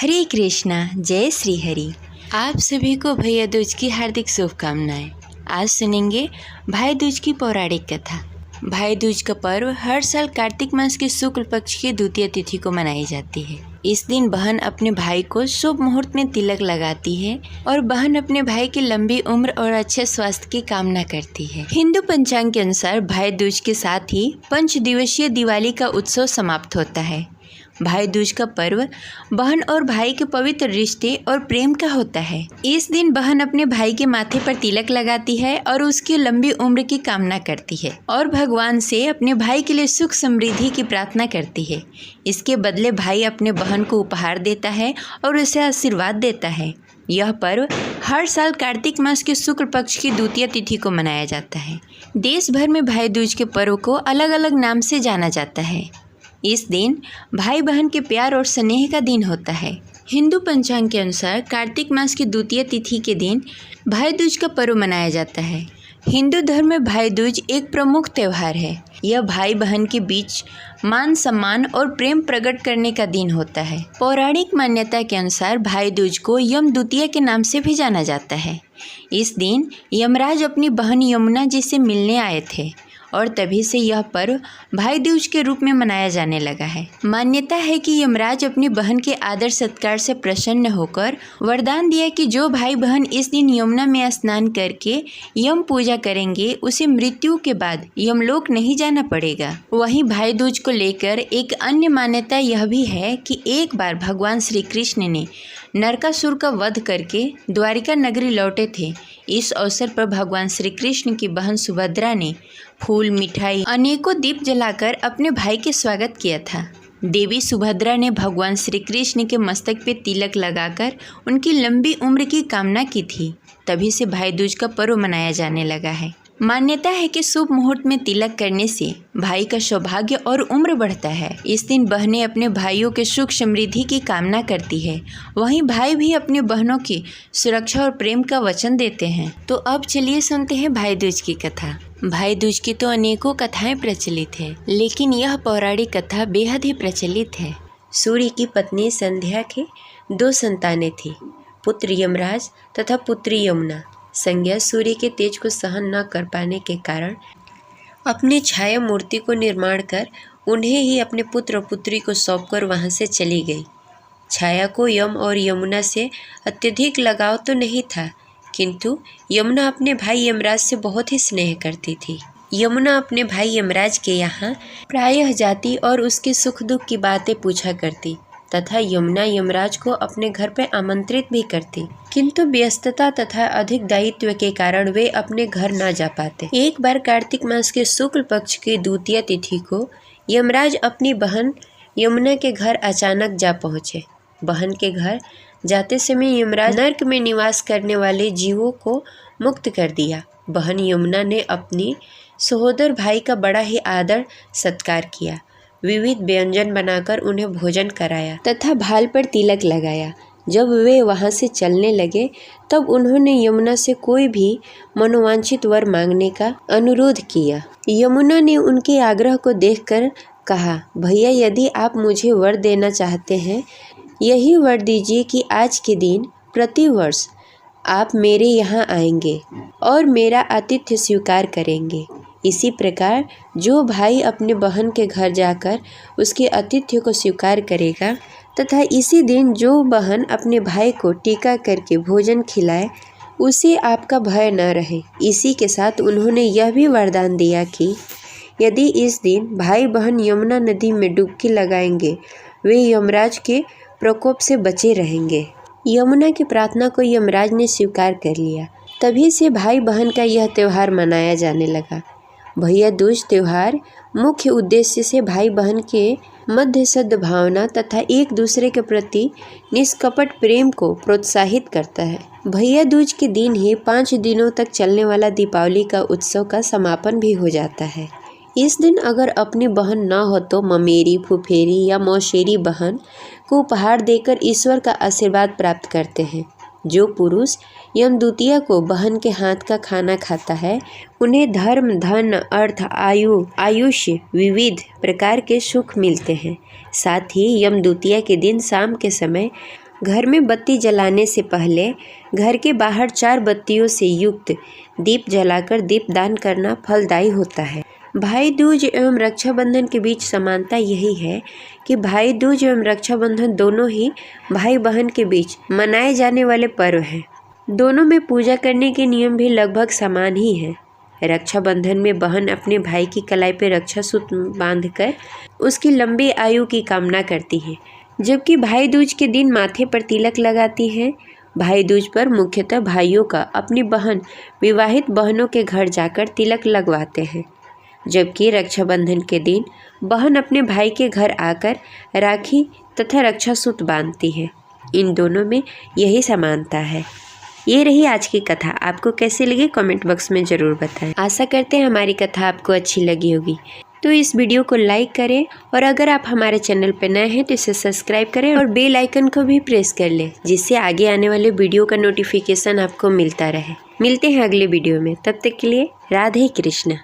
हरे कृष्णा, जय श्री हरि। आप सभी को भैया दूज की हार्दिक शुभकामनाएं। आज सुनेंगे भाई दूज की पौराणिक कथा। भाई दूज का पर्व हर साल कार्तिक मास के शुक्ल पक्ष की द्वितीय तिथि को मनाई जाती है। इस दिन बहन अपने भाई को शुभ मुहूर्त में तिलक लगाती है और बहन अपने भाई की लंबी उम्र और अच्छे स्वास्थ्य की कामना करती है। हिंदू पंचांग के अनुसार भाई दूज के साथ ही 5 दिवसीय दिवाली का उत्सव समाप्त होता है। भाई दूज का पर्व बहन और भाई के पवित्र रिश्ते और प्रेम का होता है। इस दिन बहन अपने भाई के माथे पर तिलक लगाती है और उसकी लंबी उम्र की कामना करती है और भगवान से अपने भाई के लिए सुख समृद्धि की प्रार्थना करती है। इसके बदले भाई अपने बहन को उपहार देता है और उसे आशीर्वाद देता है। यह पर्व हर साल कार्तिक मास के शुक्ल पक्ष की द्वितीय तिथि को मनाया जाता है। देश भर में भाई दूज के पर्व को अलग अलग नाम से जाना जाता है। इस दिन भाई बहन के प्यार और स्नेह का दिन होता है। हिंदू पंचांग के अनुसार कार्तिक मास की द्वितीय तिथि के दिन भाई दूज का पर्व मनाया जाता है। हिंदू धर्म में भाई दूज एक प्रमुख त्यौहार है। यह भाई बहन के बीच मान सम्मान और प्रेम प्रकट करने का दिन होता है। पौराणिक मान्यता के अनुसार भाई दूज को यम द्वितीया के नाम से भी जाना जाता है। इस दिन यमराज अपनी बहन यमुना जी से मिलने आए थे और तभी से यह पर्व भाई दूज के रूप में मनाया जाने लगा है। मान्यता है कि यमराज अपनी बहन के आदर सत्कार से प्रसन्न होकर वरदान दिया कि जो भाई बहन इस दिन यमुना में स्नान करके यम पूजा करेंगे उसे मृत्यु के बाद यमलोक नहीं जाना पड़ेगा। वहीं भाई दूज को लेकर एक अन्य मान्यता यह भी है कि एक बार भगवान श्री कृष्ण ने नरकासुर का वध करके द्वारिका नगरी लौटे थे। इस अवसर पर भगवान श्री कृष्ण की बहन सुभद्रा ने फूल, मिठाई, अनेकों दीप जलाकर अपने भाई के स्वागत किया था। देवी सुभद्रा ने भगवान श्री कृष्ण के मस्तक पे तिलक लगाकर उनकी लंबी उम्र की कामना की थी। तभी से भाई दूज का पर्व मनाया जाने लगा है। मान्यता है कि शुभ मुहूर्त में तिलक करने से भाई का सौभाग्य और उम्र बढ़ता है। इस दिन बहनें अपने भाइयों के सुख समृद्धि की कामना करती है। वहीं भाई भी अपने बहनों की सुरक्षा और प्रेम का वचन देते हैं। तो अब चलिए सुनते हैं भाई दूज की कथा। भाई दूज की तो अनेकों कथाएं प्रचलित है, लेकिन यह पौराणिक कथा बेहद ही प्रचलित है। सूर्य की पत्नी संध्या के 2 संतानें थी, पुत्र यमराज तथा पुत्री यमुना। संज्ञा सूर्य के तेज को सहन न कर पाने के कारण अपनी छाया मूर्ति को निर्माण कर उन्हें ही अपने पुत्र और पुत्री को सौंपकर वहां से चली गई। छाया को यम और यमुना से अत्यधिक लगाव तो नहीं था, किंतु यमुना अपने भाई यमराज से बहुत ही स्नेह करती थी। यमुना अपने भाई यमराज के यहाँ प्रायः जाती और उसके सुख दुख की बातें पूछा करती तथा यमुना यमराज को अपने घर पर आमंत्रित भी करती, किंतु व्यस्तता तथा अधिक दायित्व के कारण वे अपने घर न जा पाते। एक बार कार्तिक मास के शुक्ल पक्ष की द्वितीय तिथि को यमराज अपनी बहन यमुना के घर अचानक जा पहुँचे। बहन के घर जाते समय यमराज नर्क में निवास करने वाले जीवों को मुक्त कर दिया। बहन यमुना ने अपनी सहोदर भाई का बड़ा ही आदर सत्कार किया, विविध व्यंजन बनाकर उन्हें भोजन कराया तथा भाल पर तिलक लगाया। जब वे वहां से चलने लगे तब उन्होंने यमुना से कोई भी मनोवांछित वर मांगने का अनुरोध किया। यमुना ने उनके आग्रह को देखकर कहा, भैया यदि आप मुझे वर देना चाहते हैं, यही वर दीजिए कि आज के दिन प्रति वर्ष आप मेरे यहाँ आएंगे और मेरा आतिथ्य स्वीकार करेंगे। इसी प्रकार जो भाई अपने बहन के घर जाकर उसके आतिथ्य को स्वीकार करेगा तथा इसी दिन जो बहन अपने भाई को टीका करके भोजन खिलाए, उसे आपका भय न रहे। इसी के साथ उन्होंने यह भी वरदान दिया कि यदि इस दिन भाई बहन यमुना नदी में डुबकी लगाएंगे, वे यमराज के प्रकोप से बचे रहेंगे। यमुना की प्रार्थना को यमराज ने स्वीकार कर लिया। तभी से भाई बहन का यह त्यौहार मनाया जाने लगा। भैया दूज त्यौहार मुख्य उद्देश्य से भाई बहन के मध्य सद्भावना तथा एक दूसरे के प्रति निष्कपट प्रेम को प्रोत्साहित करता है। भैया दूज के दिन ही 5 दिनों तक चलने वाला दीपावली का उत्सव का समापन भी हो जाता है। इस दिन अगर अपनी बहन न हो तो ममेरी, फुफेरी या मौसेरी बहन को उपहार देकर ईश्वर का आशीर्वाद प्राप्त करते हैं। जो पुरुष यम द्वितीया को बहन के हाथ का खाना खाता है, उन्हें धर्म, धन, अर्थ, आयुष्य विविध प्रकार के सुख मिलते हैं। साथ ही यम द्वितीया के दिन शाम के समय घर में बत्ती जलाने से पहले घर के बाहर 4 बत्तियों से युक्त दीप जलाकर दीपदान करना फलदायी होता है। भाई दूज एवं रक्षाबंधन के बीच समानता यही है कि भाई दूज एवं रक्षाबंधन दोनों ही भाई बहन के बीच मनाए जाने वाले पर्व हैं। दोनों में पूजा करने के नियम भी लगभग समान ही हैं। रक्षाबंधन में बहन अपने भाई की कलाई पर रक्षा सूत्र बांधकर उसकी लंबी आयु की कामना करती है, जबकि भाई दूज के दिन माथे पर तिलक लगाती है। भाई दूज पर मुख्यतः भाइयों का अपनी बहन विवाहित बहनों के घर जाकर तिलक लगवाते हैं, जबकि रक्षाबंधन के दिन बहन अपने भाई के घर आकर राखी तथा रक्षा सूत्र बांधती है। इन दोनों में यही समानता है। ये रही आज की कथा। आपको कैसी लगी कमेंट बॉक्स में ज़रूर बताएं। आशा करते हैं हमारी कथा आपको अच्छी लगी होगी। तो इस वीडियो को लाइक करें और अगर आप हमारे चैनल पर नए हैं तो इसे सब्सक्राइब करें और बेल आइकन को भी प्रेस कर लें, जिससे आगे आने वाले वीडियो का नोटिफिकेशन आपको मिलता रहे। मिलते हैं अगले वीडियो में, तब तक के लिए राधे कृष्ण।